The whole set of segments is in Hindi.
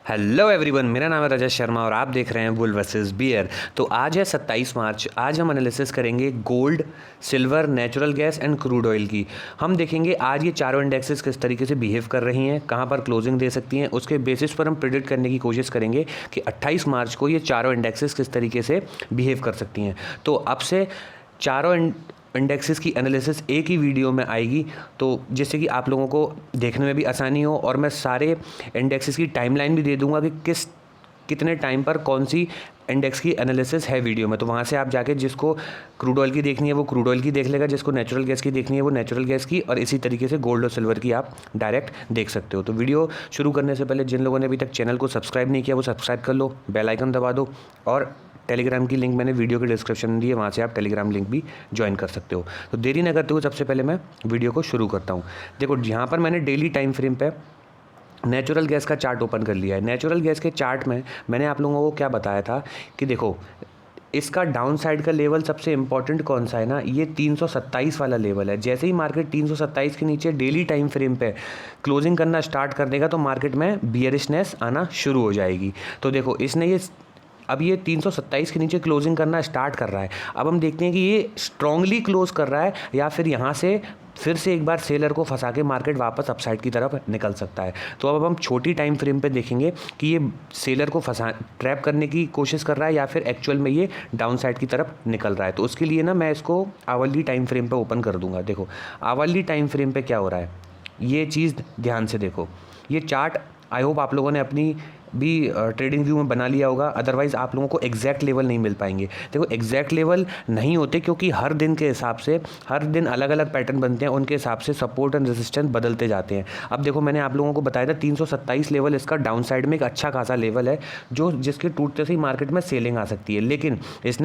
हेलो एवरीवन, मेरा नाम है रजत शर्मा और आप देख रहे हैं बुल वर्सेस बियर। तो आज है 27 मार्च। आज हम एनालिसिस करेंगे gold, silver, natural gas and crude oil की। हम देखेंगे आज ये चारों इंडेक्सेस किस तरीके से बिहेव कर रही हैं, कहाँ पर क्लोजिंग दे सकती हैं। उसके बेसिस पर हम प्रिडिक्ट करने की कोशिश करेंगे कि 28 मार्च को ये चारों इंडेक्सेस किस तरीके से बिहेव कर सकती हैं। तो अब से चारों इंडेक्सेस की एनालिसिस एक ही वीडियो में आएगी, तो जिससे कि आप लोगों को देखने में भी आसानी हो। और मैं सारे इंडेक्सेस की टाइमलाइन भी दे दूंगा कि कितने टाइम पर कौन सी इंडेक्स की एनालिसिस है वीडियो में। तो वहाँ से आप जाके जिसको क्रूड ऑयल की देखनी है वो क्रूड ऑयल की देख लेगा, जिसको नेचुरल गैस की देखनी है वो नेचुरल गैस की, और इसी तरीके से गोल्ड और सिल्वर की आप डायरेक्ट देख सकते हो। तो वीडियो शुरू करने से पहले जिन लोगों ने अभी तक चैनल को सब्सक्राइब नहीं किया वो सब्सक्राइब कर लो, बेल आइकन दबा दो, और टेलीग्राम की लिंक मैंने वीडियो के डिस्क्रिप्शन में दी है, वहाँ से आप टेलीग्राम लिंक भी ज्वाइन कर सकते हो। तो देरी न करते हुए सबसे पहले मैं वीडियो को शुरू करता हूँ। देखो, यहाँ पर मैंने डेली टाइम फ्रेम पे नेचुरल गैस का चार्ट ओपन कर लिया है। नेचुरल गैस के चार्ट में मैंने आप लोगों को क्या बताया था कि देखो, इसका डाउन साइड का लेवल सबसे इंपॉर्टेंट कौन सा है ना, ये 327 वाला लेवल है। जैसे ही मार्केट 327 के नीचे डेली टाइम फ्रेम पे क्लोजिंग करना स्टार्ट कर देगा तो मार्केट में बियरिशनेस आना शुरू हो जाएगी। तो देखो, इसने ये 327 के नीचे क्लोजिंग करना स्टार्ट कर रहा है। अब हम देखते हैं कि ये स्ट्रांगली क्लोज कर रहा है या फिर यहाँ से फिर से एक बार सेलर को फंसा के मार्केट वापस अपसाइड की तरफ निकल सकता है। तो अब हम छोटी टाइम फ्रेम पे देखेंगे कि ये सेलर को ट्रैप करने की कोशिश कर रहा है या फिर एक्चुअल में ये डाउन साइड की तरफ निकल रहा है। तो उसके लिए ना मैं इसको आवरली टाइम फ्रेम पे ओपन कर दूंगा। देखो, आवरली टाइम फ्रेम पे क्या हो रहा है, ये चीज़ ध्यान से देखो। ये चार्ट आई होप आप लोगों ने अपनी भी ट्रेडिंग व्यू में बना लिया होगा, अदरवाइज़ आप लोगों को एग्जैक्ट लेवल नहीं मिल पाएंगे। देखो, एग्जैक्ट लेवल नहीं होते क्योंकि हर दिन के हिसाब से हर दिन अलग अलग पैटर्न बनते हैं, उनके हिसाब से सपोर्ट एंड रेजिस्टेंस बदलते जाते हैं। अब देखो, मैंने आप लोगों को बताया था 327 लेवल इसका डाउन साइड में एक अच्छा खासा लेवल है, जिसके टूटते से ही मार्केट में सेलिंग आ सकती है। लेकिन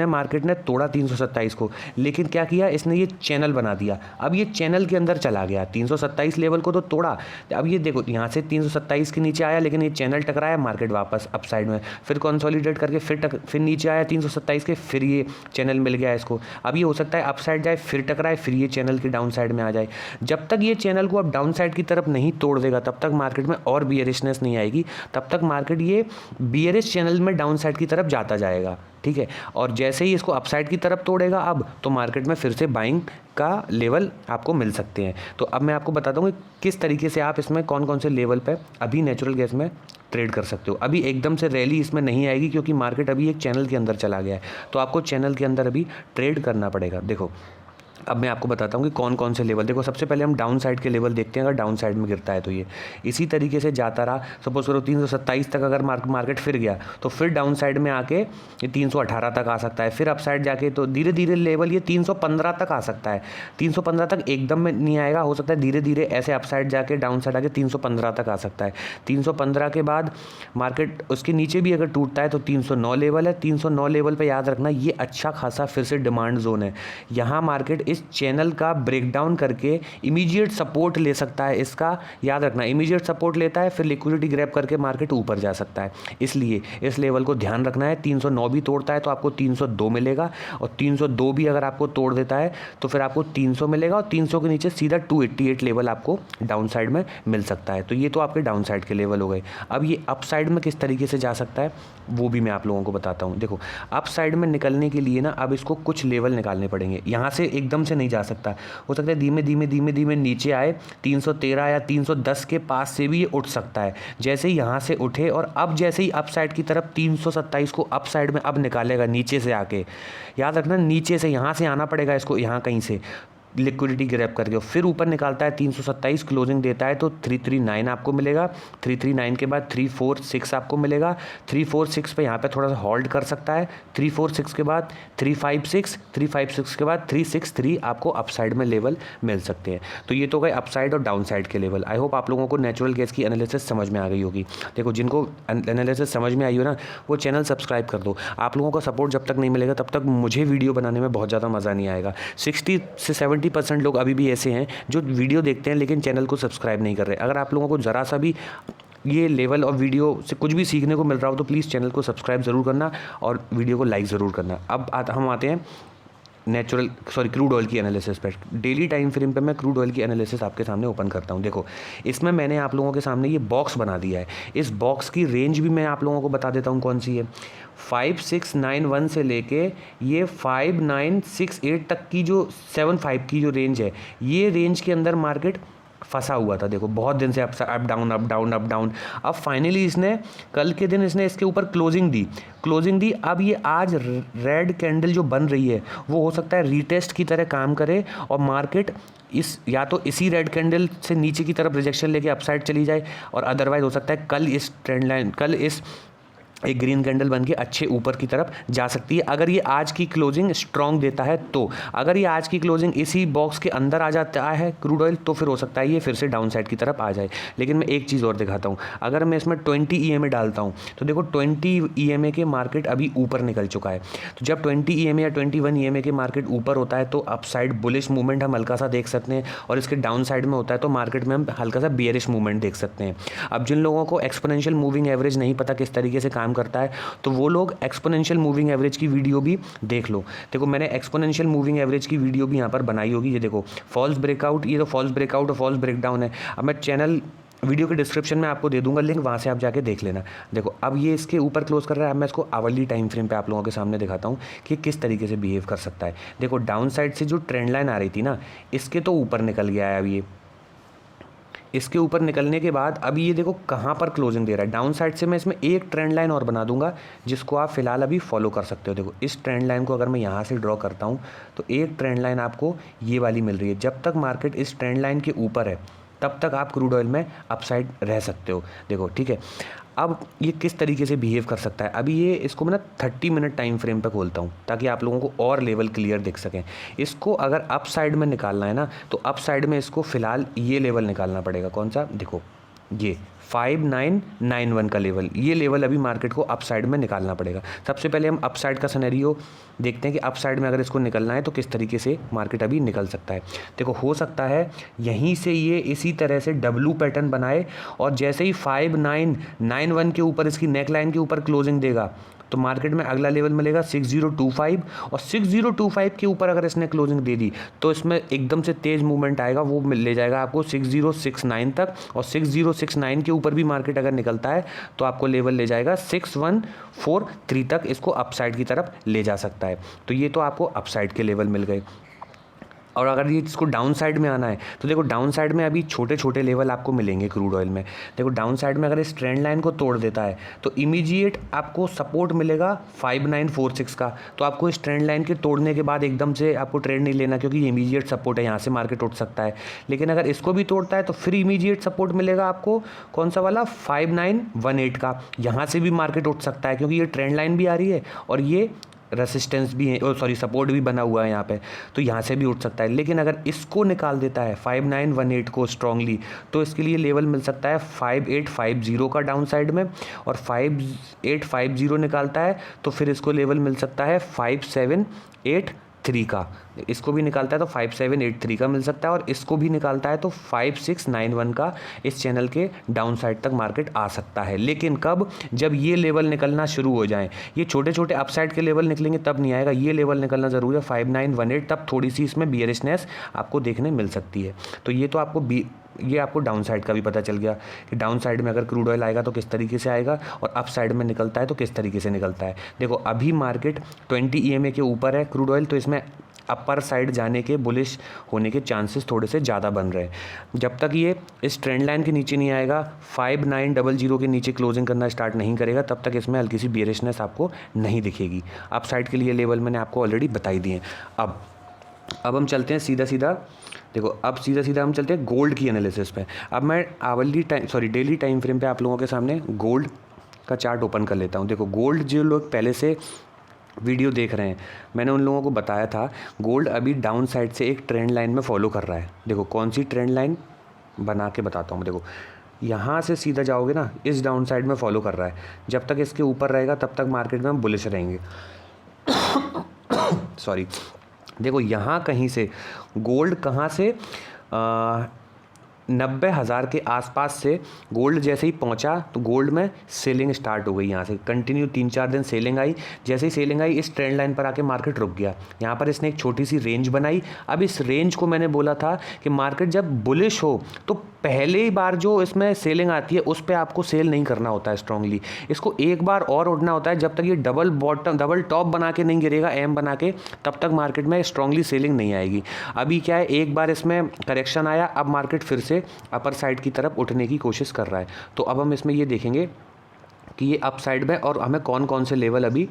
मार्केट ने तोड़ा 327 को, लेकिन क्या किया इसने, ये चैनल बना दिया। अब ये चैनल के अंदर चला गया, 327 लेवल को तो तोड़ा। अब ये देखो, यहाँ से 327 के नीचे आया, लेकिन ये चैनल टकराया, मार्केट वापस अप साइड में फिर कंसोलिडेट करके फिर नीचे आया 327 के, फिर ये चैनल मिल गया इसको। अब ये हो सकता है अप साइड जाए, फिर टकराए, फिर ये चैनल के डाउन साइड में आ जाए। जब तक ये चैनल को अब डाउन साइड की तरफ नहीं तोड़ देगा तब तक मार्केट में और बियरिशनेस नहीं आएगी, तब तक मार्केट ये बियरिश चैनल में डाउन साइड की तरफ जाता जाएगा। ठीक है, और जैसे ही इसको अपसाइड की तरफ तोड़ेगा अब, तो मार्केट में फिर से बाइंग का लेवल आपको मिल सकते हैं। तो अब मैं आपको बताता हूँ कि किस तरीके से आप इसमें कौन कौन से लेवल पे अभी नेचुरल गैस में ट्रेड कर सकते हो। अभी एकदम से रैली इसमें नहीं आएगी क्योंकि मार्केट अभी एक चैनल के अंदर चला गया है, तो आपको चैनल के अंदर अभी ट्रेड करना पड़ेगा। देखो, अब मैं आपको बताता हूँ कि कौन कौन से लेवल। देखो, सबसे पहले हम डाउन साइड के लेवल देखते हैं। अगर डाउन साइड में गिरता है तो ये इसी तरीके से जाता रहा, सपोज करो 327 तक अगर मार्केट फिर गया तो फिर डाउन साइड में आके ये 318 तक आ सकता है, फिर अप साइड जाके तो धीरे धीरे लेवल ये 315 तक आ सकता है। 315 तक एकदम में नहीं आएगा, हो सकता है धीरे धीरे ऐसे अप साइड जाके डाउन साइड आके 315 तक आ सकता है। 315 के बाद मार्केट उसके नीचे भी अगर टूटता है तो 309 लेवल है। 309 लेवल पर याद रखना ये अच्छा खासा फिर से डिमांड जोन है। यहाँ मार्केट इस चैनल का ब्रेकडाउन करके इमीडिएट सपोर्ट ले सकता है। इसका याद रखना, इमीडिएट सपोर्ट लेता है फिर लिक्विडिटी ग्रैब करके मार्केट ऊपर जा सकता है, इसलिए इस लेवल को ध्यान रखना है। 309 भी तोड़ता है तो आपको 302 मिलेगा, और 302 भी अगर आपको तोड़ देता है तो फिर आपको 300 मिलेगा, और 300 के नीचे सीधा 288 लेवल आपको डाउन साइड में मिल सकता है। तो ये तो आपके डाउन साइड के लेवल हो गए। अब ये अप साइड में किस तरीके से जा सकता है वो भी मैं आप लोगों को बताता हूँ। देखो, अप साइड में निकलने के लिए ना अब इसको कुछ लेवल निकालने पड़ेंगे। यहाँ से एकदम से नहीं जा सकता, हो सकता है धीमे धीमे नीचे आए, 313 या 310 के पास से भी ये उठ सकता है। जैसे ही यहाँ से उठे और अब जैसे ही अप साइड की तरफ 327 को अप साइड में अब निकालेगा नीचे से आके, याद रखना नीचे से यहाँ से आना पड़ेगा इसको, यहाँ कहीं से लिक्विडिटी ग्रैब करके फिर ऊपर निकालता है 327 क्लोजिंग देता है तो 339 आपको मिलेगा। 339 के बाद 346 आपको मिलेगा। 346 पे यहाँ पे थोड़ा सा होल्ड कर सकता है। 346 के बाद 356 के बाद 363 आपको अपसाइड में लेवल मिल सकते हैं। तो ये तो गए अपसाइड और डाउन साइड के लेवल। आई होप आप लोगों को नेचुरल गैस की एनालिसिस समझ में आ गई होगी। देखो, जिनको एनालिसिस समझ में आई हो ना वो चैनल सब्सक्राइब कर दो। आप लोगों का सपोर्ट जब तक नहीं मिलेगा तब तक मुझे वीडियो बनाने में बहुत ज़्यादा मज़ा नहीं आएगा। 60 से 70% लोग अभी भी ऐसे हैं जो वीडियो देखते हैं लेकिन चैनल को सब्सक्राइब नहीं कर रहे। अगर आप लोगों को ज़रा सा भी ये लेवल और वीडियो से कुछ भी सीखने को मिल रहा हो तो प्लीज़ चैनल को सब्सक्राइब ज़रूर करना और वीडियो को लाइक ज़रूर करना। अब हम आते हैं क्रूड ऑयल की एनालिसिस पे। डेली टाइम फ्रेम पे मैं क्रूड ऑयल की एनालिसिस आपके सामने ओपन करता हूँ। देखो इसमें मैंने आप लोगों के सामने ये बॉक्स बना दिया है। इस बॉक्स की रेंज भी मैं आप लोगों को बता देता हूँ कौन सी है। 5691 से लेके ये 5968 तक की जो 75 की जो रेंज है, ये रेंज के अंदर मार्केट फंसा हुआ था। देखो बहुत दिन से up down up down up down. अब फाइनली इसने कल के दिन इसने इसके ऊपर क्लोजिंग दी। अब ये आज रेड कैंडल जो बन रही है वो हो सकता है रीटेस्ट की तरह काम करे और मार्केट इस या तो इसी रेड कैंडल से नीचे की तरफ रिजेक्शन लेके अपसाइड चली जाए, और अदरवाइज हो सकता है कल इस एक ग्रीन कैंडल बन के अच्छे ऊपर की तरफ जा सकती है, अगर ये आज की क्लोजिंग स्ट्रॉन्ग देता है तो। अगर ये आज की क्लोजिंग इसी बॉक्स के अंदर आ जाता है क्रूड ऑयल, तो फिर हो सकता है ये फिर से डाउन साइड की तरफ आ जाए। लेकिन मैं एक चीज़ और दिखाता हूँ, अगर मैं इसमें 20 EMA डालता हूँ तो देखो 20 EMA के मार्केट अभी ऊपर निकल चुका है। तो जब 20 EMA या 21 EMA के मार्केट ऊपर होता है तो अप साइड बुलिश मूवमेंट हम हल्का सा देख सकते हैं, और इसके डाउन साइड में होता है तो मार्केट में हम हल्का सा बियरिश मूवमेंट देख सकते हैं। अब जिन लोगों को एक्सपोनेंशियल मूविंग एवरेज नहीं पता किस तरीके से काम करता है, तो वो लोग एक्सपोनेंशियल मूविंग एवरेज की वीडियो भी देख लो। देखो मैंने एक्सपोनेंशियल मूविंग एवरेज की वीडियो भी यहाँ पर बनाई होगी। ये देखो फॉल्स ब्रेकआउट, ये तो फॉल्स ब्रेकआउट और फॉल्स ब्रेकडाउन है। अब मैं चैनल वीडियो के डिस्क्रिप्शन में आपको दे दूंगा लिंक, वहाँ से आप जाके देख लेना। देखो अब ये इसके ऊपर क्लोज कर रहा है। अब मैं इसको आवरली टाइम फ्रेम पे आप लोगों के सामने दिखाता हूँ कि किस तरीके से बिहेव कर सकता है। देखो डाउन साइड से जो ट्रेंड लाइन आ रही थी ना, इसके तो ऊपर निकल गया है। अब ये इसके ऊपर निकलने के बाद अभी ये देखो कहाँ पर क्लोजिंग दे रहा है डाउन साइड से। मैं इसमें एक ट्रेंड लाइन और बना दूंगा जिसको आप फिलहाल अभी फॉलो कर सकते हो। देखो इस ट्रेंड लाइन को अगर मैं यहाँ से ड्रॉ करता हूँ तो एक ट्रेंड लाइन आपको ये वाली मिल रही है। जब तक मार्केट इस ट्रेंड लाइन के ऊपर है तब तक आप क्रूड ऑयल में अपसाइड रह सकते हो। देखो ठीक है, अब ये किस तरीके से बिहेव कर सकता है। अभी ये इसको मैं ना 30 मिनट टाइम फ्रेम पे खोलता हूँ ताकि आप लोगों को और लेवल क्लियर दिख सकें। इसको अगर अप साइड में निकालना है ना, तो अप साइड में इसको फिलहाल ये लेवल निकालना पड़ेगा। कौन सा? देखो ये 5991 का लेवल, ये लेवल अभी मार्केट को अप साइड में निकालना पड़ेगा। सबसे पहले हम अप साइड का सिनेरियो देखते हैं कि अप साइड में अगर इसको निकलना है तो किस तरीके से मार्केट अभी निकल सकता है। देखो हो सकता है यहीं से ये इसी तरह से डब्लू पैटर्न बनाए, और जैसे ही 5991 के ऊपर इसकी नेक लाइन के ऊपर क्लोजिंग देगा तो मार्केट में अगला लेवल मिलेगा 6025, और 6025 के ऊपर अगर इसने क्लोजिंग दे दी तो इसमें एकदम से तेज़ मूवमेंट आएगा, वो ले जाएगा आपको 6069 तक, और 6069 के ऊपर भी मार्केट अगर निकलता है तो आपको लेवल ले जाएगा 6143 तक, इसको अपसाइड की तरफ ले जा सकता है। तो ये तो आपको अपसाइड के लेवल मिल गए। और अगर ये इसको डाउन साइड में आना है तो देखो डाउन साइड में अभी छोटे छोटे लेवल आपको मिलेंगे क्रूड ऑयल में। देखो डाउन साइड में अगर इस ट्रेंड लाइन को तोड़ देता है तो इमीडिएट आपको सपोर्ट मिलेगा 5946 का। तो आपको इस ट्रेंड लाइन के तोड़ने के बाद एकदम से आपको ट्रेंड नहीं लेना, क्योंकि ये इमीडिएट सपोर्ट है, यहाँ से मार्केट उठ सकता है। लेकिन अगर इसको भी तोड़ता है तो फिर इमीडिएट सपोर्ट मिलेगा आपको कौन सा वाला, 5918 का। यहाँ से भी मार्केट उठ सकता है क्योंकि ये ट्रेंड लाइन भी आ रही है और ये रेसिस्टेंस भी है, सपोर्ट भी बना हुआ है यहाँ पे, तो यहाँ से भी उठ सकता है। लेकिन अगर इसको निकाल देता है 5918 को स्ट्रांगली, तो इसके लिए लेवल मिल सकता है 5850 का डाउन साइड में, और 5850 निकालता है तो फिर इसको लेवल मिल सकता है 5783 का। इसको भी निकालता है तो 5783 का मिल सकता है, और इसको भी निकालता है तो 5691 का इस चैनल के डाउन साइड तक मार्केट आ सकता है। लेकिन कब? जब ये लेवल निकलना शुरू हो जाएं। ये छोटे छोटे अपसाइड के लेवल निकलेंगे तब नहीं आएगा, ये लेवल निकलना ज़रूरी है 5918, तब थोड़ी सी इसमें बियरिशनेस आपको देखने मिल सकती है। तो ये तो आपको ये आपको डाउन साइड का भी पता चल गया कि डाउन साइड में अगर क्रूड ऑयल आएगा तो किस तरीके से आएगा, और अप साइड में निकलता है तो किस तरीके से निकलता है। देखो अभी मार्केट 20 EMA के ऊपर है क्रूड ऑयल, तो इसमें अपर साइड जाने के, बुलिश होने के चांसेस थोड़े से ज़्यादा बन रहे हैं। जब तक ये इस ट्रेंड लाइन के नीचे नहीं आएगा, 5900 के नीचे क्लोजिंग करना स्टार्ट नहीं करेगा, तब तक इसमें हल्की सी बियरिशनेस आपको नहीं दिखेगी। अप साइड के लिए लेवल मैंने आपको ऑलरेडी बताई दिए। अब हम चलते हैं सीधा देखो, अब सीधा हम चलते हैं गोल्ड की एनालिसिस पे। अब मैं डेली टाइम फ्रेम पे आप लोगों के सामने गोल्ड का चार्ट ओपन कर लेता हूँ। देखो गोल्ड, जो लोग पहले से वीडियो देख रहे हैं, मैंने उन लोगों को बताया था गोल्ड अभी डाउन साइड से एक ट्रेंड लाइन में फॉलो कर रहा है। देखो कौन सी ट्रेंड लाइन बना के बताता हूँ। देखो यहाँ से सीधा जाओगे ना, इस डाउन साइड में फॉलो कर रहा है। जब तक इसके ऊपर रहेगा तब तक मार्केट में हम बुलिश रहेंगे। देखो यहाँ कहीं से गोल्ड कहाँ से 90,000 के आसपास से गोल्ड जैसे ही पहुंचा तो गोल्ड में सेलिंग स्टार्ट हो गई। यहाँ से कंटिन्यू 3-4 दिन सेलिंग आई। जैसे ही सेलिंग आई इस ट्रेंड लाइन पर आके मार्केट रुक गया। यहाँ पर इसने एक छोटी सी रेंज बनाई। अब इस रेंज को मैंने बोला था कि मार्केट जब बुलिश हो तो पहले बार जो इसमें सेलिंग आती है उस पर आपको सेल नहीं करना होता है स्ट्रांगली। इसको एक बार और उठना होता है। जब तक ये डबल टॉप बना के नहीं गिरेगा एम बना के, तब तक मार्केट में स्ट्रांगली सेलिंग नहीं आएगी। अभी क्या है, एक बार इसमें करेक्शन आया, अब मार्केट फिर से अपर साइड की तरफ उठने की कोशिश कर रहा है। तो अब हम इसमें ये देखेंगे कि ये अप साइड में और हमें कौन कौन से लेवल अभी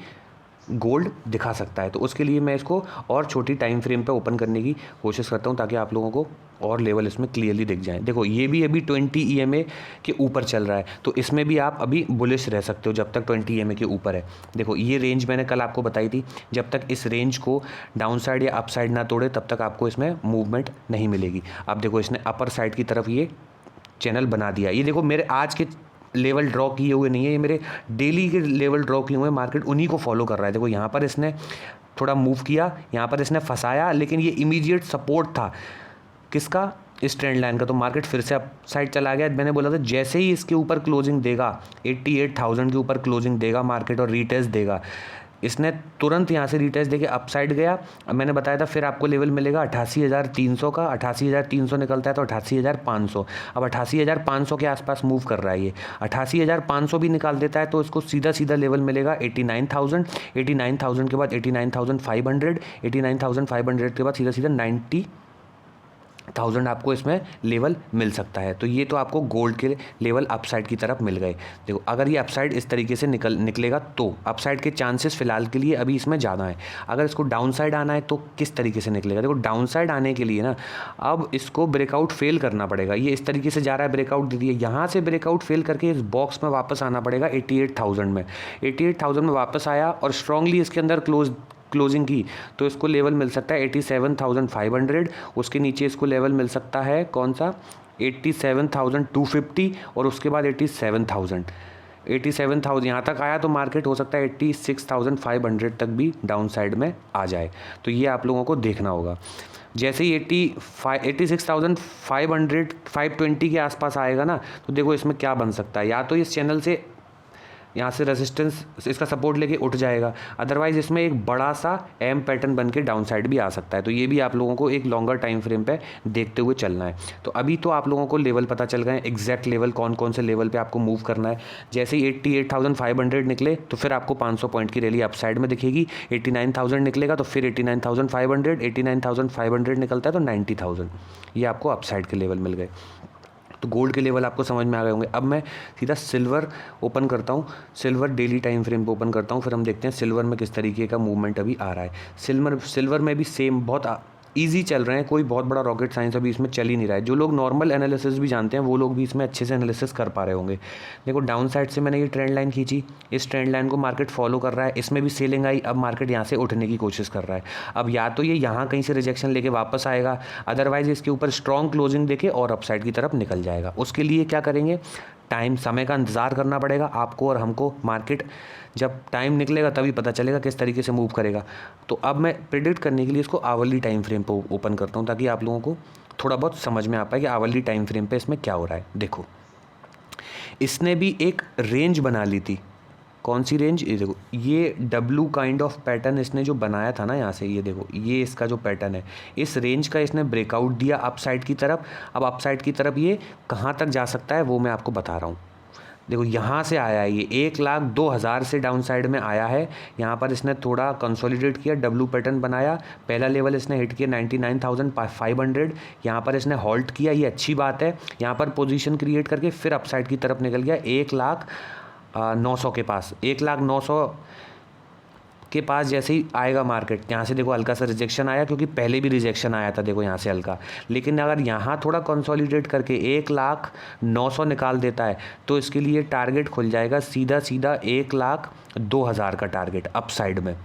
गोल्ड दिखा सकता है। तो उसके लिए मैं इसको और छोटी टाइम फ्रेम पे ओपन करने की कोशिश करता हूँ ताकि आप लोगों को और लेवल इसमें क्लियरली दिख जाएं। देखो ये भी अभी 20 EMA के ऊपर चल रहा है, तो इसमें भी आप अभी बुलिश रह सकते हो जब तक 20 EMA के ऊपर है। देखो ये रेंज मैंने कल आपको बताई थी, जब तक इस रेंज को डाउन साइड या अप साइड ना तोड़े तब तक आपको इसमें मूवमेंट नहीं मिलेगी। अब देखो इसने अपर साइड की तरफ ये चैनल बना दिया। ये देखो मेरे आज के लेवल ड्रॉ किए हुए नहीं है, ये मेरे डेली के लेवल ड्रॉ किए हुए, मार्केट उन्हीं को फॉलो कर रहा है। देखो यहाँ पर इसने थोड़ा मूव किया, यहाँ पर इसने फंसाया, लेकिन ये इमीडिएट सपोर्ट था किसका, इस ट्रेंड लाइन का। तो मार्केट फिर से अप साइड चला गया। मैंने बोला था जैसे ही इसके ऊपर क्लोजिंग देगा, 88,000 के ऊपर क्लोजिंग देगा मार्केट और रीटेस्ट देगा, इसने तुरंत यहाँ से रीटेस्ट देके अप साइड गया। मैंने बताया था फिर आपको लेवल मिलेगा 88,300 का। 88,300 निकलता है तो 88,500। अब 88,500 के आसपास मूव कर रहा है ये। 88,500 भी निकाल देता है तो इसको सीधा सीधा लेवल मिलेगा 89,000। 89,000 के बाद 89,500। 89,500 के बाद सीधा सीधा 90,000 आपको इसमें लेवल मिल सकता है। तो ये तो आपको गोल्ड के लेवल अपसाइड की तरफ मिल गए। देखो अगर ये अपसाइड इस तरीके से निकलेगा तो अपसाइड के चांसेस फिलहाल के लिए अभी इसमें ज़्यादा है। अगर इसको डाउन साइड आना है तो किस तरीके से निकलेगा, देखो डाउन साइड आने के लिए ना अब इसको ब्रेकआउट फेल करना पड़ेगा। ये इस तरीके से जा रहा है, ब्रेकआउट दे दिए, यहाँ से ब्रेकआउट फेल करके इस बॉक्स में वापस आना पड़ेगा 88,000 में। 88,000 में वापस आया और स्ट्रांगली इसके अंदर क्लोजिंग की तो इसको लेवल मिल सकता है 87,500। उसके नीचे इसको लेवल मिल सकता है कौन सा, 87,250 और उसके बाद 87,000 यहाँ तक आया तो मार्केट हो सकता है 86,500 तक भी डाउन साइड में आ जाए। तो ये आप लोगों को देखना होगा। जैसे ही 86,500 520 के आसपास आएगा ना तो देखो इसमें क्या बन सकता है, या तो इस चैनल से यहाँ से रेजिस्टेंस इसका सपोर्ट लेके उठ जाएगा, अदरवाइज़ इसमें एक बड़ा सा एम पैटर्न बन के डाउन साइड भी आ सकता है। तो ये भी आप लोगों को एक लॉन्गर टाइम फ्रेम पे देखते हुए चलना है। तो अभी तो आप लोगों को लेवल पता चल गए, एग्जैक्ट लेवल कौन कौन से लेवल पे आपको मूव करना है। जैसे ही 88,500 निकले तो फिर आपको 500 पॉइंट की रैली अप साइड में दिखेगी। 89,000 निकलेगा तो फिर 89,500, 89,500 निकलता है तो 90,000, ये आपको अप साइड के लेवल मिल गए। तो गोल्ड के लेवल आपको समझ में आ गए होंगे। अब मैं सीधा सिल्वर ओपन करता हूँ, सिल्वर डेली टाइम फ्रेम पे ओपन करता हूँ, फिर हम देखते हैं सिल्वर में किस तरीके का मूवमेंट अभी आ रहा है। सिल्वर में भी सेम बहुत ईजी चल रहे हैं, कोई बहुत बड़ा रॉकेट साइंस अभी इसमें चल ही नहीं रहा है। जो लोग नॉर्मल एनालिसिस भी जानते हैं वो लोग भी इसमें अच्छे से एनालिसिस कर पा रहे होंगे। देखो डाउन साइड से मैंने ये ट्रेंड लाइन खींची, इस ट्रेंड लाइन को मार्केट फॉलो कर रहा है, इसमें भी सेलिंग आई, अब मार्केट यहाँ से उठने की कोशिश कर रहा है। अब या तो ये यहाँ कहीं से रिजेक्शन लेके वापस आएगा, अदरवाइज इसके ऊपर स्ट्रॉन्ग क्लोजिंग देके और अपसाइड की तरफ निकल जाएगा। उसके लिए क्या करेंगे, समय का इंतज़ार करना पड़ेगा आपको और हमको। मार्केट जब टाइम निकलेगा तभी पता चलेगा किस तरीके से मूव करेगा। तो अब मैं प्रिडिक्ट करने के लिए इसको आवरली टाइम फ्रेम पे ओपन करता हूँ ताकि आप लोगों को थोड़ा बहुत समझ में आ पाए कि आवरली टाइम फ्रेम पे इसमें क्या हो रहा है। देखो इसने भी एक रेंज बना ली थी, कौन सी रेंज, ये देखो ये डब्लू काइंड ऑफ पैटर्न इसने जो बनाया था ना यहाँ से, ये देखो ये इसका जो पैटर्न है, इस रेंज का इसने ब्रेकआउट दिया अप साइड की तरफ। अब अप साइड की तरफ ये कहाँ तक जा सकता है वो मैं आपको बता रहा हूँ। देखो यहाँ से आया है, ये 1,02,000 से डाउन साइड में आया है। यहाँ पर इसने थोड़ा कंसोलिडेट किया, डब्लू पैटर्न बनाया, पहला लेवल इसने हिट किया 99,500। यहाँ पर इसने हॉल्ट किया, ये अच्छी बात है। यहाँ पर पोजीशन क्रिएट करके फिर अपसाइड की तरफ निकल गया 1,09,000 के पास। 1,09,000 के पास जैसे ही आएगा मार्केट, यहाँ से देखो हल्का सा रिजेक्शन आया, क्योंकि पहले भी रिजेक्शन आया था देखो यहाँ से हल्का। लेकिन अगर यहाँ थोड़ा कंसोलिडेट करके 1,09,000 निकाल देता है तो इसके लिए टारगेट खुल जाएगा सीधा सीधा 1,02,000 का टारगेट अप साइड में।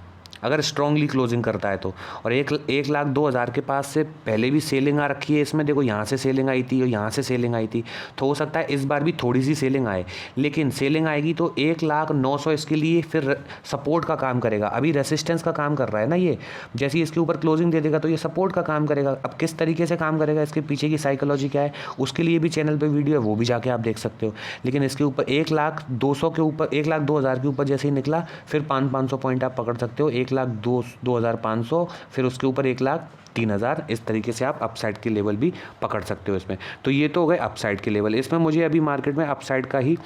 अगर स्ट्रांगली क्लोजिंग करता है तो। और 1,02,000 के पास से पहले भी सेलिंग आ रखी है इसमें, देखो यहाँ से सेलिंग आई थी और यहाँ से सेलिंग आई थी, तो हो सकता है इस बार भी थोड़ी सी सेलिंग आए, लेकिन सेलिंग आएगी तो 1,09,000 इसके लिए फिर सपोर्ट का काम करेगा। अभी रेसिस्टेंस का काम कर रहा है ना ये, जैसे ही इसके ऊपर क्लोजिंग दे देगा तो ये सपोर्ट का काम करेगा। अब किस तरीके से काम करेगा, इसके पीछे की साइकोलॉजी क्या है, उसके लिए भी चैनल पे वीडियो है, वो भी जाके आप देख सकते हो। लेकिन इसके ऊपर 1,02,000 के ऊपर, 1,02,000 के ऊपर जैसे ही निकला, फिर 500 पॉइंट आप पकड़ सकते हो, 1,02,500, फिर उसके ऊपर 1,03,000, इस तरीके से आप अपसाइड के लेवल भी पकड़ सकते हो इसमें। तो ये तो हो गए अपसाइड के लेवल। इसमें मुझे अभी मार्केट में अपसाइड का ही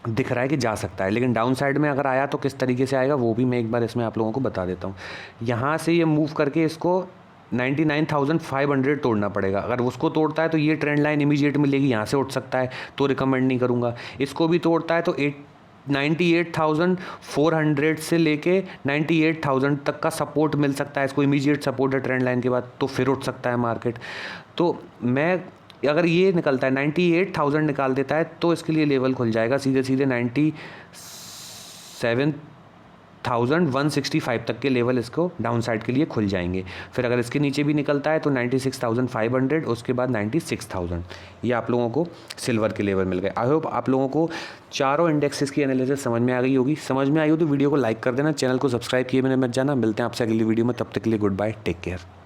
दिख रहा है कि जा सकता है, लेकिन डाउन साइड में अगर आया तो किस तरीके से आएगा वो भी मैं एक बार इसमें आप लोगों को बता देता हूँ। यहाँ से ये मूव करके इसको 99,500 तोड़ना पड़ेगा। अगर उसको तोड़ता है तो ये ट्रेंड लाइन इमीडिएट मिलेगी, यहाँ से उठ सकता है, तो रिकमेंड नहीं करूँगा। इसको भी तोड़ता है तो 98,400 से लेके 98,000 तक का सपोर्ट मिल सकता है इसको, इमीडिएट सपोर्ट है ट्रेंड लाइन के बाद, तो फिर उठ सकता है मार्केट। तो मैं अगर ये निकलता है 98,000 निकाल देता है तो इसके लिए लेवल खुल जाएगा सीधे सीधे 97,165 तक के लेवल इसको डाउन साइड के लिए खुल जाएंगे। फिर अगर इसके नीचे भी निकलता है तो 96,500, उसके बाद 96,000, ये आप लोगों को सिल्वर के लेवल मिल गए। आई होप आप लोगों को चारों इंडेक्सेस की एनालिसिस समझ में आ गई होगी। समझ में आई हो तो वीडियो को लाइक कर देना, चैनल को सब्सक्राइब किए मैंने मत जाना। मिलते हैं आपसे अगली वीडियो में, तब तक के लिए गुड बाय, टेक केयर।